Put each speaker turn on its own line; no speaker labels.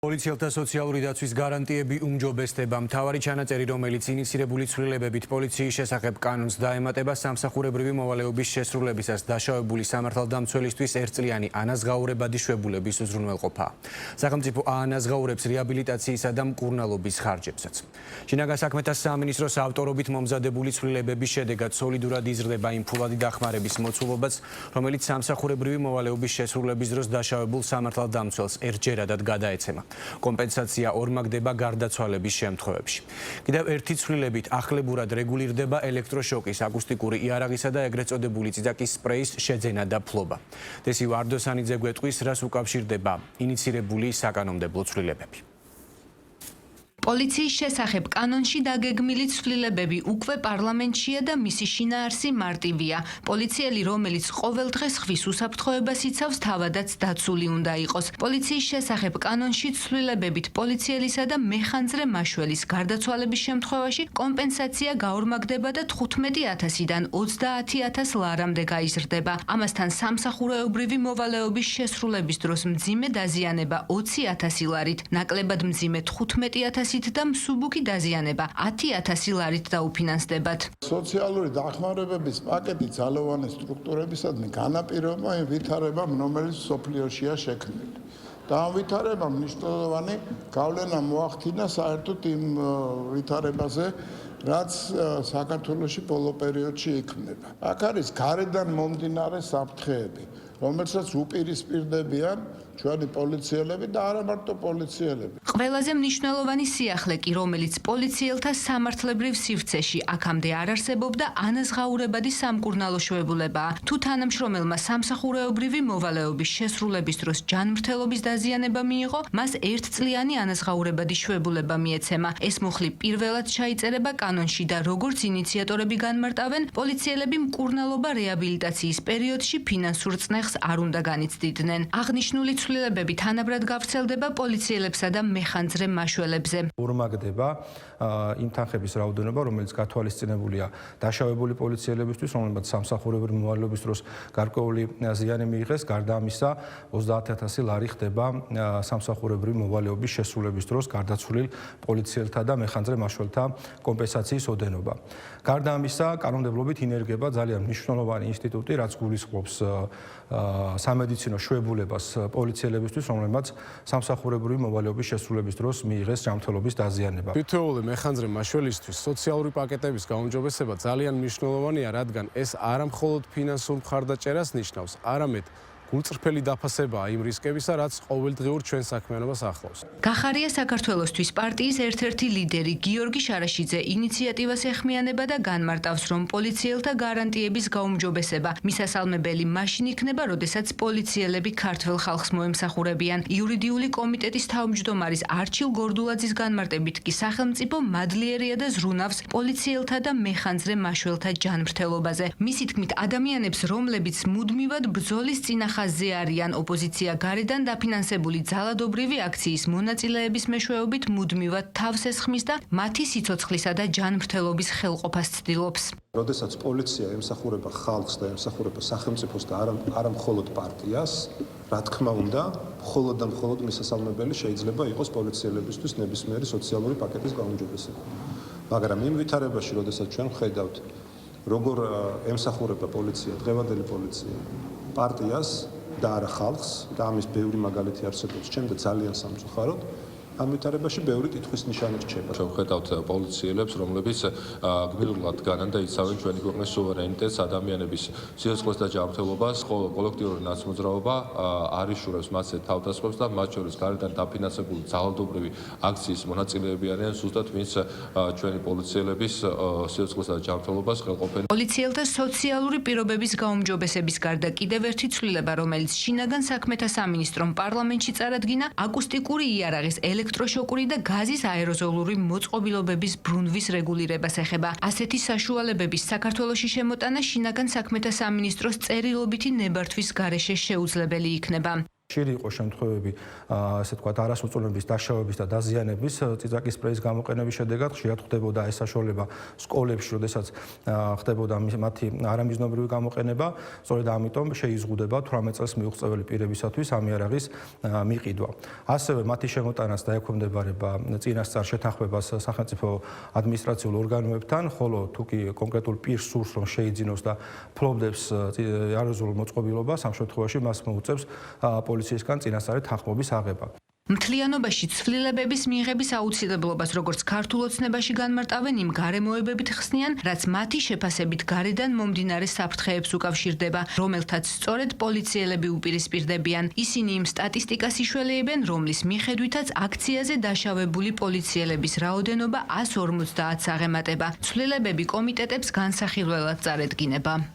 პოლიციელთა სოციალური დაცვის გარანტიები უმჯობესდება. მთავარი ჩანაწერი, რომელიც ინიცირებული ცვლილებებით პოლიციის შესახებ კანონს დაემატება, სამსახურებრივი მოვალეობის შესრულებისას დაშავებული სამართალდამცველისთვის ერთწლიანი ანაზღაურებადი შვებულების უზრუნველყოფა. სახელმწიფო აანაზღაურებს რეაბილიტაციისა და მკურნალობის ხარჯებსაც. შინაგან საქმეთა სამინისტროს ავტორობით მომზადებული ცვლილებების შედეგად სოლიდურად იზრდება იმ ფულადი დახმარების მოცულობაც, რომელიც სამსახურებრივი მოვალეობის შესრულების დროს დაშავებულ სამართალდამცველს ერთჯერადად გადაეცემა. კომპენსაცია ორმაგდება გარდაცვალების შემთხვევებში. კიდევ ერთი ცვლილებით ახლებურად რეგულირდება ელექტროშოკის, აკუსტიკური იარაღისა და ეგრეთ წოდებული წიწაკის სპრეის შეძენა და ფლობა. დესი ვარდოსანიძე გვეტყვის, რას უკავშირდება ინიცირებული საკანონმდებლო ცვლილებები.
პოლიციის შესახებ კანონში დაგეგმილი ცვლილებები უკვე პარლამენტშია და მისი შინაარსი მარტივია. პოლიციელი, რომელიც ყოველ დღეს ხვის უსაფრთხოებას იცავს, თავადაც დაცული უნდა იყოს. პოლიციის შესახებ კანონში ცვლილებებით პოლიციელისა და მეხანძრე მაშველის გარდაცვალების შემთხვევაში კომპენსაცია გაორმაგდება და 15,000-დან 30,000 ლარამდე გაიზრდება. ამასთან სამსახურეობრივი მოვალეობის შესრულების დროს მძიმე დაზიანება 20,000 ლარით, ნაკლებად მძიმე 15,000 და მსუბუქი დაზიანება 10,000 ლარით დაუფინანსდებათ.
სოციალური დახმარებების პაკეტი ძალოვანი სტრუქტურებისადმი განაპირობა იმ ვითარებამ, რომელიც სოფლიოშია შექმნილი. და ამ ვითარებამ მნიშვნელოვანი გავლენა მოახდინა საერთოდ იმ ვითარებაზე, რაც საქართველოში ბოლო პერიოდში იქმნება. აქ არის გარედან მომდინარე საფრთხეები, რომელსაც უპირისპირდებიან ჩვენი პოლიციელები და არა მარტო პოლიციელები.
ყველაზე მნიშვნელოვანი სიახლე კი, რომელიც პოლიციელთა სამართლებრივ სივრცეში აქამდე არ არსებობდა, ანაზღაურებადი სამკურნალო შვებულებაა. თუ თანამშრომელმა სამსახურეობრივი მოვალეობის შესრულების დროს ჯანმრთელობის დაზიანება მიიღო, მას ერთწლიანი ანაზღაურებადი შვებულება მიეცემა. ეს მუხლი პირველად ჩაიწერება კანონში და როგორც ინიციატორები განმარტავენ, პოლიციელები მკურნალობა რეაბილიტაციის პერიოდში ფინანსურ წნეხს არ უნდა განიცდიდნენ. აღნიშნული ცვლილებები თანაბრად გავრცელდება პოლიციელებსა და მეხანძრე მაშველებზე.
ორმაგდება იმ თანხების რაოდენობა, რომელიც გათვალისწინებულია დაშავებული პოლიციელებისთვის, რომლებიც სამსახურებრივი მოვალეობის დროს გარკვეული ზიანი მიიღეს. გარდა ამისა, 30,000 ლარი ხდება სამსახურებრივი მოვალეობის შესრულების დროს გარდაცვლილ პოლიციელთა და მეხანძრე მაშველთა კომპენსაციის ოდენობა. გარდა ამისა, კანონმდებლობით ინერგება ძალიან მნიშვნელოვანი ინსტიტუტი, რაც გულისხმობს სამედიცინო შვებულებას პოლიციელებისთვის, რომლებმაც სამსახურებრივი მოვალეობის შესრულების დროს მიიღეს ჯანმრთელობის დაზიანება.
თითოეული მეხანძრე მაშველისთვის სოციალური პაკეტების გაუმჯობესება ძალიან მნიშვნელოვანია, რადგან ეს არა მხოლოდ ფინანსურ მხარდაჭერას ნიშნავს, არამედ გულწრფელი დაფასებაა იმ რისკებისა, რაც ყოველდღიურ ჩვენ საქმიანობას ახლავს.
გახარია საქართველოსთვის პარტიის ერთ-ერთი ლიდერი გიორგი შარაშიძე ინიციატივას ეხმიანება და განმარტავს, რომ პოლიციელთა გარანტიების გაუმჯობესება მისასალმებელი მაშინ იქნება, როდესაც პოლიციელები ქართველ ხალხს მოემსახურებიან. იურიდიული კომიტეტის თავმჯდომარის არჩილ გორდულაძის განმარტებით კი სახელმწიფო მადლიერია და ზრუნავს პოლიციელთა და მეხანძრე მაშველთა ჯანმრთელობაზე. მისი თქმით, ადამიანებს, რომლებიც მუდმივად ბრძოლის წინახ ხაზზე არიან, ოპოზიცია გარედან დაფინანსებული ძალადობრივი აქციის მონაწილეების მეშვეობით მუდმივად თავს ესხმის და მათი სიცოცხლისა და ჯანმრთელობის ხელყოფას ცდილობს.
როდესაც პოლიცია ემსახურება ხალხს და ემსახურება სახელმწიფოს და არა მხოლოდ პარტიას, რა თქმა უნდა, მხოლოდ და მხოლოდ მისასალმებელი შეიძლება იყოს პოლიციელებისთვის ნებისმიერი სოციალური პაკეტის გაუმჯობესება. მაგრამ იმ ვითარებაში, როდესაც ჩვენ ვხედავთ, როგორ ემსახურება პოლიცია, დღევანდელი პოლიცია პარტიას და არა ხალხს და ამის ბევრი მაგალითი არსებობს ჩემ და ძალიან სამწუხაროდ ამ ვითარებაში ბევრი კითხვის ნიშანი რჩება.
ჩვენ ვხედავთ პოლიციელებს, რომლებიც გმირულად განან და იცავენ ჩვენი ქვეყნის სუვერენიტეტს, ადამიანების სიცოცხლეს და ჯანმრთელობას, კოლექტიური ნაცმოძრაობა არ იშურებს მათზე თავდასხმებს და მათ შორის გარედან დაფინანსებული ძალადობრივი აქციის მონაწილეები არიან ზუსტად ვინც ჩვენი პოლიციელების სიცოცხლეს და ჯანმრთელობას ხელყოფენ.
პოლიციელთა სოციალური პირობების გაუმჯობესების გარდა კიდევ ერთი ცვლილება, რომელიც შინაგან საქმეთა სამინისტრომ პარლამენტში წარადგინა, აკუსტიკური იარაღის ელექტროშოკური და გაზის აეროზოლური მოწყობილობების ბრუნვის რეგულირებას ეხება. ასეთი საშუალებების საქართველოში შემოტანა შინაგან საქმეთა სამინისტროს წერილობითი ნებართვის გარეშე შეუძლებელი იქნება.
ხშირი იყო შემთხვევები, ასე ვთქვათ, არასრულწლოვნების დაშავების და დაზიანების წიწაკის სპრეის გამოყენების შედეგად. ხშირად ხდებოდა ეს საშუალება სკოლებში, როდესაც ხდებოდა მათი არამიზნობრივი გამოყენება. სწორედ ამიტომ შეიზღუდება 18 წელს მიუღწეველი პირებისათვის ამ იარაღის მიყიდვა. ასევე მათი შემოტანაც დაექვემდებარება წინასწარ შეთანხმებას სახელმწიფო ადმინისტრაციულ ორგანოებთან, ხოლო თუ კი კონკრეტულ პირს სურს რომ შეიძინოს და ფლობდებს აროზულ მოწყობილობას, ამ შემთხვევაში მას მოუწევს პოლიციისგან წინასწარი თანხმობის აღება.
მთლიანობაში ცვლილებების მიღების აუცილებლობას როგორც ქართულ ოცნებაში განმარტავენ, იმ გარემოებებით ხსნიან, რაც მათი შეფასებით გარედან მომდინარე საფრთხეებს უკავშირდება, რომელთაც სწორედ პოლიციელები უპირისპირდებიან. ისინი იმ სტატისტიკას იშველეებენ, რომლის მიხედვითაც აქციაზე დაშავებული პოლიციელების რაოდენობა 150-ს აღემატება. ცვლილებები კომიტეტებს განსახილველად წარედგინება.